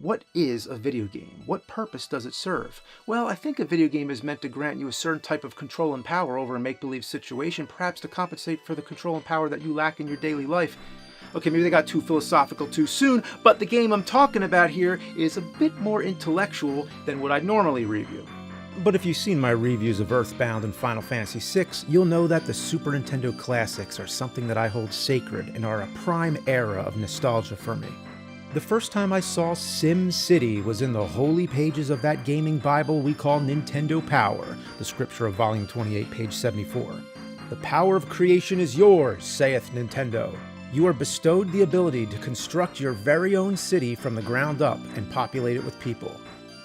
What is a video game? What purpose does it serve? Well, I think a video game is meant to grant you a certain type of control and power over a make-believe situation, perhaps to compensate for the control and power that you lack in your daily life. Okay, maybe they got too philosophical too soon, but the game I'm talking about here is a bit more intellectual than what I'd normally review. But if you've seen my reviews of Earthbound and Final Fantasy VI, you'll know that the Super Nintendo classics are something that I hold sacred and are a prime era of nostalgia for me. The first time I saw SimCity was in the holy pages of that gaming Bible we call Nintendo Power, the scripture of Volume 28, page 74. "The power of creation is yours, saith Nintendo. You are bestowed the ability to construct your very own city from the ground up and populate it with people."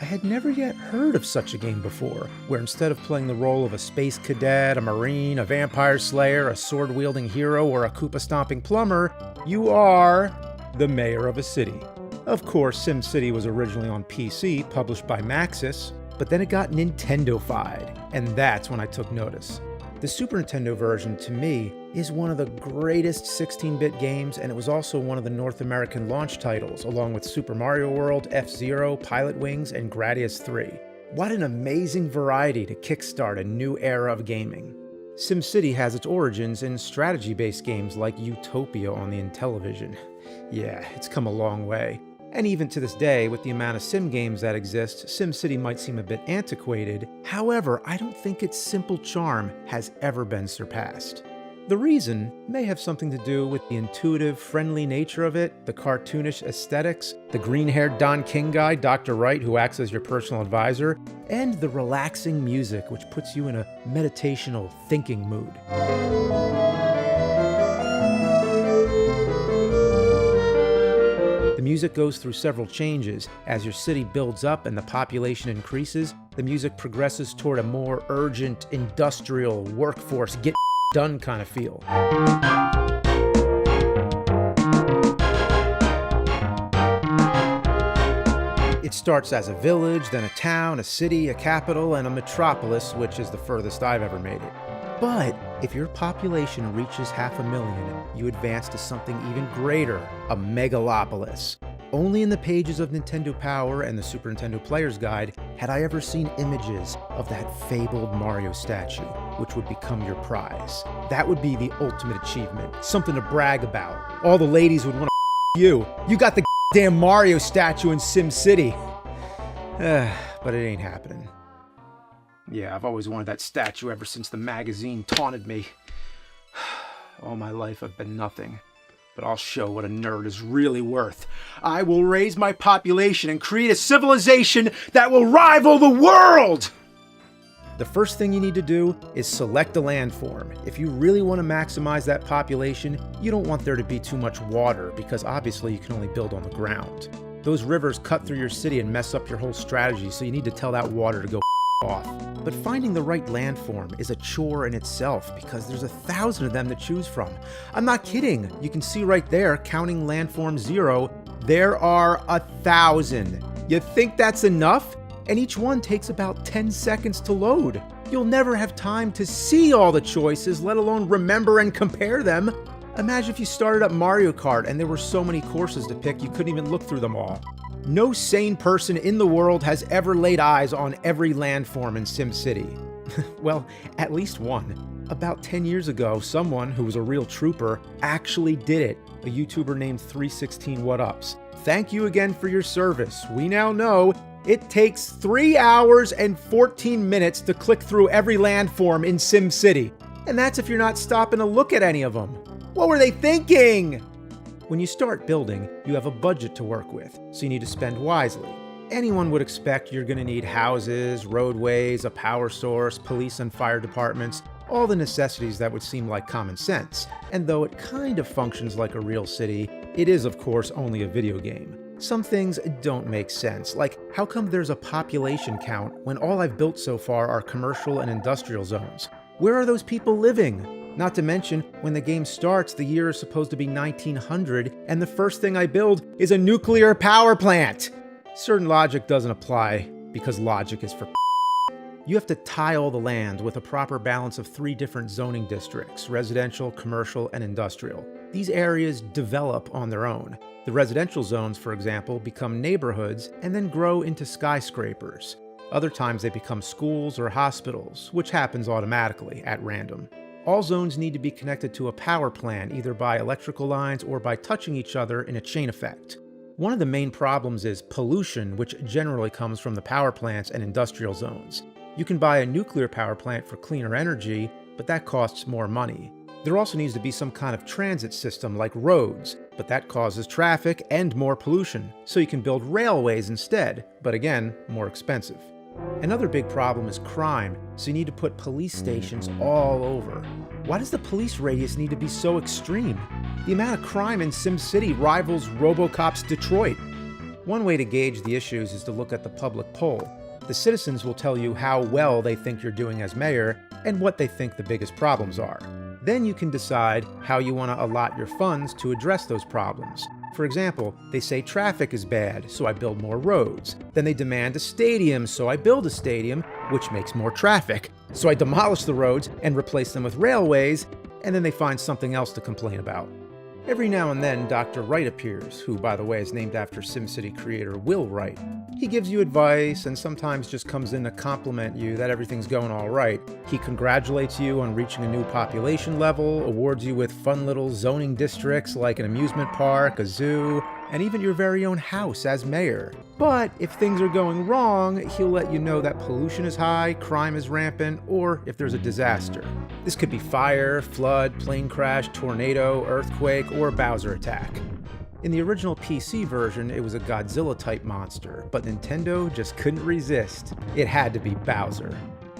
I had never yet heard of such a game before, where instead of playing the role of a space cadet, a marine, a vampire slayer, a sword-wielding hero, or a Koopa-stomping plumber, you are the mayor of a city. Of course, SimCity was originally on PC, published by Maxis, but then it got Nintendo-fied, and that's when I took notice. The Super Nintendo version, to me, is one of the greatest 16-bit games, and it was also one of the North American launch titles, along with Super Mario World, F-Zero, Pilot Wings, and Gradius 3. What an amazing variety to kickstart a new era of gaming. SimCity has its origins in strategy-based games like Utopia on the Intellivision. Yeah, it's come a long way. And even to this day, with the amount of sim games that exist, SimCity might seem a bit antiquated. However, I don't think its simple charm has ever been surpassed. The reason may have something to do with the intuitive, friendly nature of it, the cartoonish aesthetics, the green-haired Don King guy, Dr. Wright, who acts as your personal advisor, and the relaxing music, which puts you in a meditational, thinking mood. The music goes through several changes. As your city builds up and the population increases, the music progresses toward a more urgent, industrial, workforce, get done kind of feel. It starts as a village, then a town, a city, a capital, and a metropolis, which is the furthest I've ever made it. But if your population reaches 500,000, you advance to something even greater, a megalopolis. Only in the pages of Nintendo Power and the Super Nintendo Player's Guide had I ever seen images of that fabled Mario statue, which would become your prize. That would be the ultimate achievement, something to brag about. All the ladies would want to you. You got the damn Mario statue in SimCity. But it ain't happening. Yeah, I've always wanted that statue ever since the magazine taunted me. All my life I've been nothing. But I'll show what a nerd is really worth. I will raise my population and create a civilization that will rival the world! The first thing you need to do is select a landform. If you really want to maximize that population, you don't want there to be too much water, because obviously you can only build on the ground. Those rivers cut through your city and mess up your whole strategy, so you need to tell that water to go off. But finding the right landform is a chore in itself, because there's 1,000 of them to choose from. I'm not kidding. You can see right there, counting landform 0, there are 1,000. You think that's enough? And each one takes about 10 seconds to load. You'll never have time to see all the choices, let alone remember and compare them. Imagine if you started up Mario Kart and there were so many courses to pick you couldn't even look through them all. No sane person in the world has ever laid eyes on every landform in SimCity. Well, at least one. About 10 years ago, someone who was a real trooper actually did it. A YouTuber named 316whatups. Thank you again for your service. We now know it takes 3 hours and 14 minutes to click through every landform in SimCity. And that's if you're not stopping to look at any of them. What were they thinking? When you start building, you have a budget to work with, so you need to spend wisely. Anyone would expect you're going to need houses, roadways, a power source, police and fire departments, all the necessities that would seem like common sense. And though it kind of functions like a real city, it is of course only a video game. Some things don't make sense, like how come there's a population count when all I've built so far are commercial and industrial zones? Where are those people living? Not to mention, when the game starts, the year is supposed to be 1900, and the first thing I build is a nuclear power plant! Certain logic doesn't apply, because logic is for You have to tile the land with a proper balance of 3 different zoning districts, residential, commercial, and industrial. These areas develop on their own. The residential zones, for example, become neighborhoods and then grow into skyscrapers. Other times they become schools or hospitals, which happens automatically at random. All zones need to be connected to a power plant, either by electrical lines or by touching each other in a chain effect. One of the main problems is pollution, which generally comes from the power plants and industrial zones. You can buy a nuclear power plant for cleaner energy, but that costs more money. There also needs to be some kind of transit system like roads, but that causes traffic and more pollution, so you can build railways instead, but again, more expensive. Another big problem is crime, so you need to put police stations all over. Why does the police radius need to be so extreme? The amount of crime in SimCity rivals RoboCop's Detroit. One way to gauge the issues is to look at the public poll. The citizens will tell you how well they think you're doing as mayor and what they think the biggest problems are. Then you can decide how you want to allot your funds to address those problems. For example, they say traffic is bad, so I build more roads. Then they demand a stadium, so I build a stadium, which makes more traffic. So I demolish the roads and replace them with railways, and then they find something else to complain about. Every now and then, Dr. Wright appears, who, by the way, is named after SimCity creator Will Wright. He gives you advice and sometimes just comes in to compliment you that everything's going all right. He congratulates you on reaching a new population level, awards you with fun little zoning districts like an amusement park, a zoo, and even your very own house as mayor. But if things are going wrong, he'll let you know that pollution is high, crime is rampant, or if there's a disaster. This could be fire, flood, plane crash, tornado, earthquake, or Bowser attack. In the original PC version, it was a Godzilla-type monster, but Nintendo just couldn't resist. It had to be Bowser.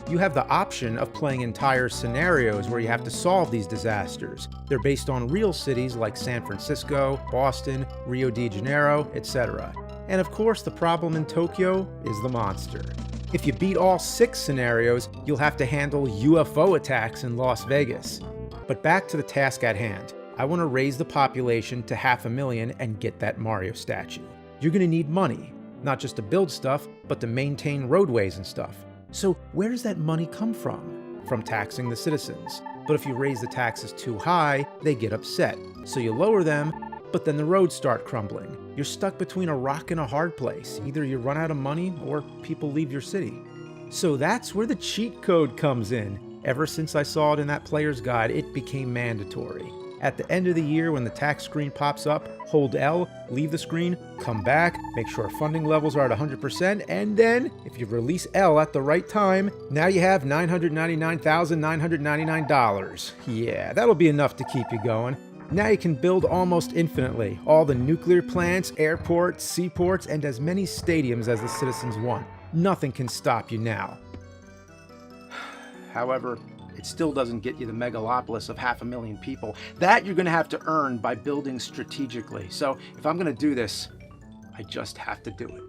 You have the option of playing entire scenarios where you have to solve these disasters. They're based on real cities like San Francisco, Boston, Rio de Janeiro, etc. And of course, the problem in Tokyo is the monster. If you beat all 6 scenarios, you'll have to handle UFO attacks in Las Vegas. But back to the task at hand. I want to raise the population to 500,000 and get that Mario statue. You're going to need money, not just to build stuff, but to maintain roadways and stuff. So where does that money come from? From taxing the citizens. But if you raise the taxes too high, they get upset. So you lower them, but then the roads start crumbling. You're stuck between a rock and a hard place. Either you run out of money or people leave your city. So that's where the cheat code comes in. Ever since I saw it in that player's guide, it became mandatory. At the end of the year, when the tax screen pops up, hold L, leave the screen, come back, make sure funding levels are at 100%, and then, if you release L at the right time, now you have $999,999. Yeah, that'll be enough to keep you going. Now you can build almost infinitely, all the nuclear plants, airports, seaports, and as many stadiums as the citizens want. Nothing can stop you now. However, it still doesn't get you the megalopolis of 500,000 people. That you're going to have to earn by building strategically. So if I'm going to do this, I just have to do it.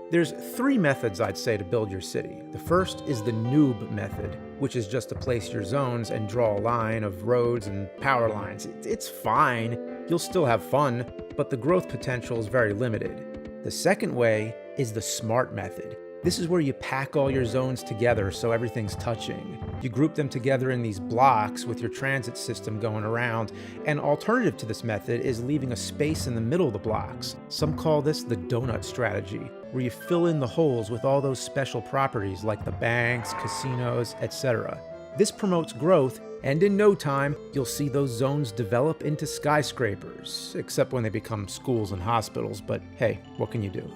There's 3 methods I'd say to build your city. The first is the noob method, which is just to place your zones and draw a line of roads and power lines. It's fine, you'll still have fun, but the growth potential is very limited. The second way is the smart method. This is where you pack all your zones together so everything's touching. You group them together in these blocks with your transit system going around. An alternative to this method is leaving a space in the middle of the blocks. Some call this the donut strategy, where you fill in the holes with all those special properties like the banks, casinos, etc. This promotes growth, and in no time, you'll see those zones develop into skyscrapers, except when they become schools and hospitals, but hey, what can you do?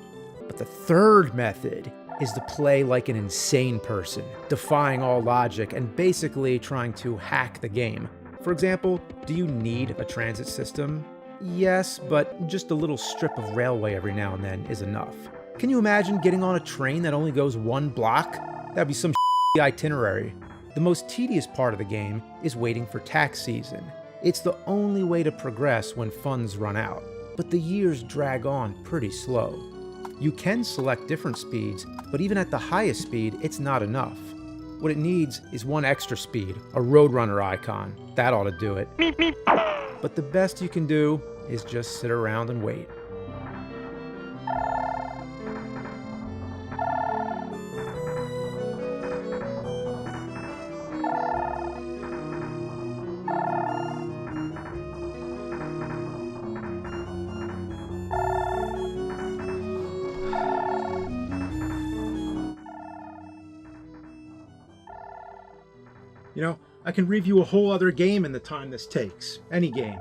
But the third method is to play like an insane person, defying all logic and basically trying to hack the game. For example, do you need a transit system? Yes, but just a little strip of railway every now and then is enough. Can you imagine getting on a train that only goes 1 block? That'd be some itinerary. The most tedious part of the game is waiting for tax season. It's the only way to progress when funds run out, but the years drag on pretty slow. You can select different speeds, but even at the highest speed, it's not enough. What it needs is 1 extra speed, a Roadrunner icon. That ought to do it. But the best you can do is just sit around and wait. I can review a whole other game in the time this takes. Any game.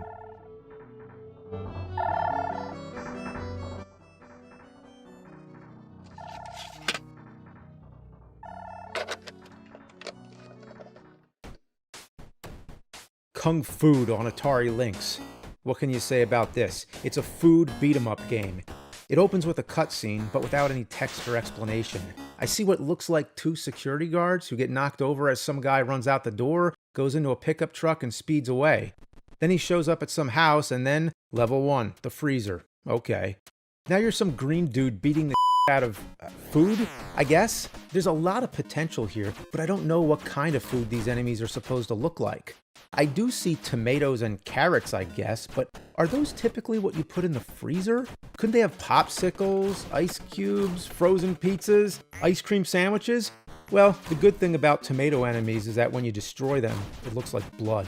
Kung Fu on Atari Lynx. What can you say about this? It's a food beat-em-up game. It opens with a cutscene, but without any text or explanation. I see what looks like 2 security guards who get knocked over as some guy runs out the door, goes into a pickup truck, and speeds away. Then he shows up at some house, and then level 1, the freezer. Okay. Now you're some green dude beating the out of food, I guess? There's a lot of potential here, but I don't know what kind of food these enemies are supposed to look like. I do see tomatoes and carrots, I guess, but are those typically what you put in the freezer? Couldn't they have popsicles, ice cubes, frozen pizzas, ice cream sandwiches? Well, the good thing about tomato enemies is that when you destroy them, it looks like blood.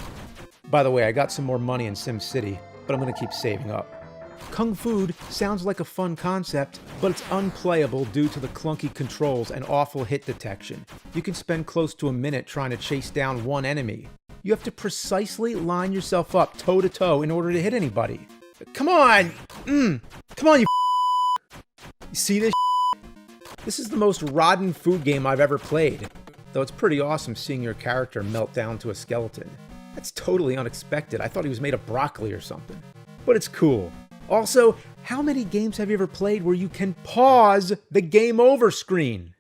By the way, I got some more money in SimCity, but I'm gonna keep saving up. Kung Fu sounds like a fun concept, but it's unplayable due to the clunky controls and awful hit detection. You can spend close to a minute trying to chase down one enemy. You have to precisely line yourself up toe-to-toe in order to hit anybody. Come on! Come on, you see this? This is the most rotten food game I've ever played. Though it's pretty awesome seeing your character melt down to a skeleton. That's totally unexpected. I thought he was made of broccoli or something. But it's cool. Also, how many games have you ever played where you can pause the game over screen?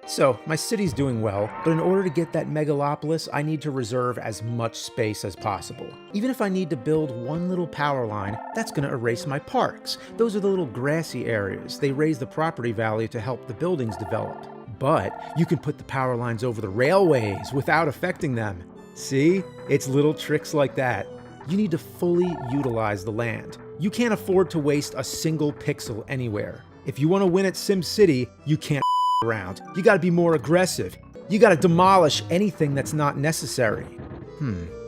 So, my city's doing well, but in order to get that megalopolis, I need to reserve as much space as possible. Even if I need to build one little power line, that's going to erase my parks. Those are the little grassy areas. They raise the property value to help the buildings develop. But you can put the power lines over the railways without affecting them. See? It's little tricks like that. You need to fully utilize the land. You can't afford to waste a single pixel anywhere. If you want to win at SimCity, you can't around. You gotta be more aggressive. You gotta demolish anything that's not necessary.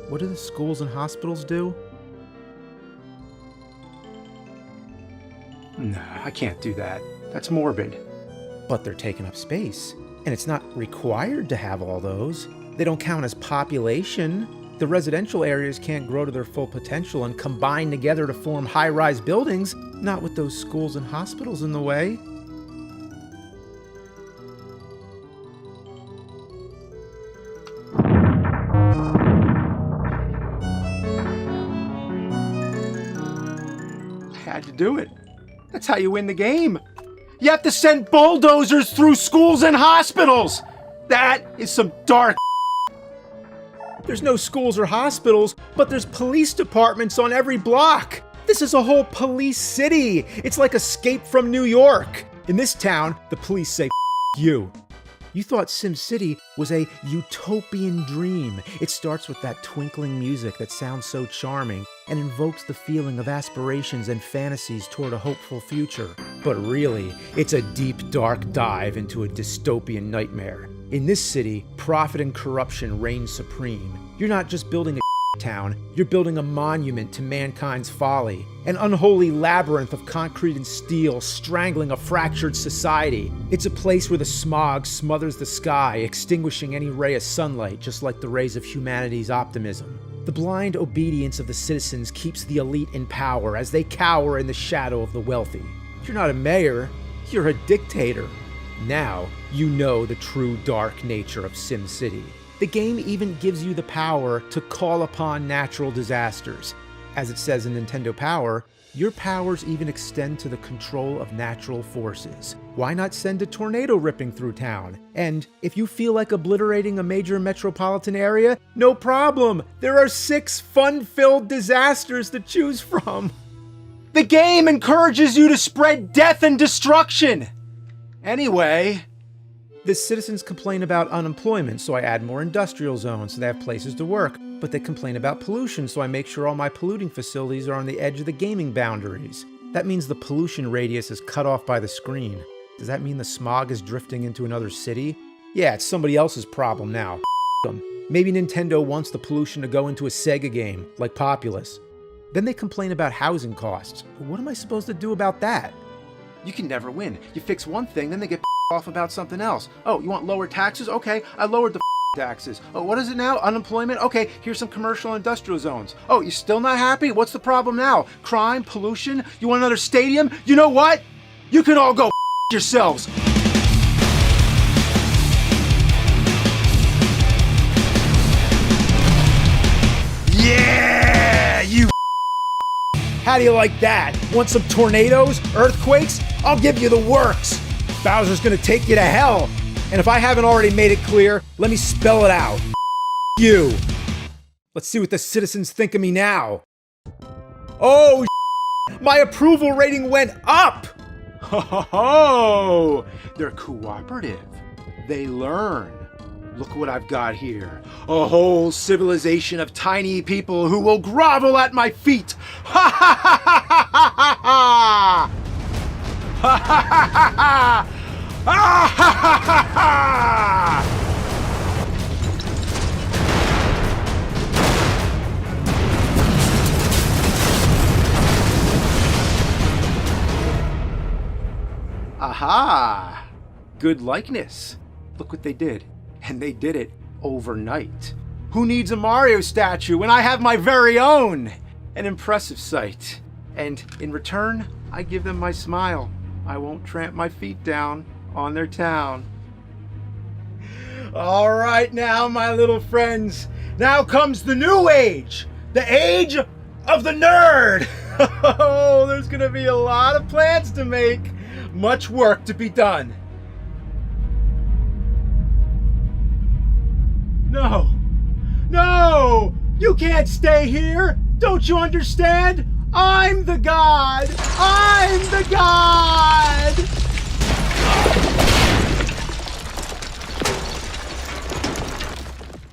What do the schools and hospitals do? Nah, I can't do that. That's morbid. But they're taking up space, and it's not required to have all those. They don't count as population. The residential areas can't grow to their full potential and combine together to form high-rise buildings, not with those schools and hospitals in the way. Had to do it. That's how you win the game. You have to send bulldozers through schools and hospitals. That is some dark. There's no schools or hospitals, but there's police departments on every block. This is a whole police city. It's like Escape from New York. In this town, the police say, you. You thought SimCity was a utopian dream. It starts with that twinkling music that sounds so charming and invokes the feeling of aspirations and fantasies toward a hopeful future. But really, it's a deep, dark dive into a dystopian nightmare. In this city, profit and corruption reign supreme. You're not just building a town, you're building a monument to mankind's folly, an unholy labyrinth of concrete and steel strangling a fractured society. It's a place where the smog smothers the sky, extinguishing any ray of sunlight, just like the rays of humanity's optimism. The blind obedience of the citizens keeps the elite in power as they cower in the shadow of the wealthy. You're not a mayor, you're a dictator. Now, you know the true dark nature of SimCity. The game even gives you the power to call upon natural disasters. As it says in Nintendo Power, your powers even extend to the control of natural forces. Why not send a tornado ripping through town? And if you feel like obliterating a major metropolitan area, no problem! There are 6 fun-filled disasters to choose from! The game encourages you to spread death and destruction! Anyway, the citizens complain about unemployment, so I add more industrial zones so they have places to work. But they complain about pollution, so I make sure all my polluting facilities are on the edge of the gaming boundaries. That means the pollution radius is cut off by the screen. Does that mean the smog is drifting into another city? Yeah, it's somebody else's problem now. Them. Maybe Nintendo wants the pollution to go into a Sega game, like Populous. Then they complain about housing costs. What am I supposed to do about that? You can never win. You fix one thing, then they get off about something else. Oh, you want lower taxes? Okay, I lowered the taxes. Oh, what is it now? Unemployment? Okay, here's some commercial industrial zones. Oh, you still not happy? What's the problem now? Crime? Pollution? You want another stadium? You know what? You can all go yourselves. Yeah, you. How do you like that? Want some tornadoes? Earthquakes? I'll give you the works. Bowser's gonna take you to hell. And if I haven't already made it clear, let me spell it out. You. Let's see what the citizens think of me now. Oh, my approval rating went up. Ho, they're cooperative. They learn. Look what I've got here. A whole civilization of tiny people who will grovel at my feet. Ha ha ha ha ha ha ha! Ha ha ha ha ha! Ah ha ha ha ha! Aha! Good likeness. Look what they did. And they did it overnight. Who needs a Mario statue when I have my very own? An impressive sight. And in return, I give them my smile. I won't tramp my feet down on their town. All right now, my little friends. Now comes the new age. The age of the nerd. Oh, there's gonna be a lot of plans to make. Much work to be done. No, no, you can't stay here. Don't you understand? I'm the god. I'm the god.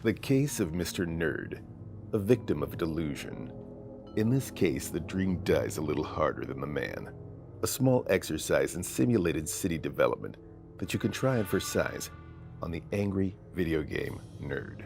The case of Mr. Nerd, a victim of delusion. In this case, the dream dies a little harder than the man. A small exercise in simulated city development that you can try on for size on the angry video game nerd.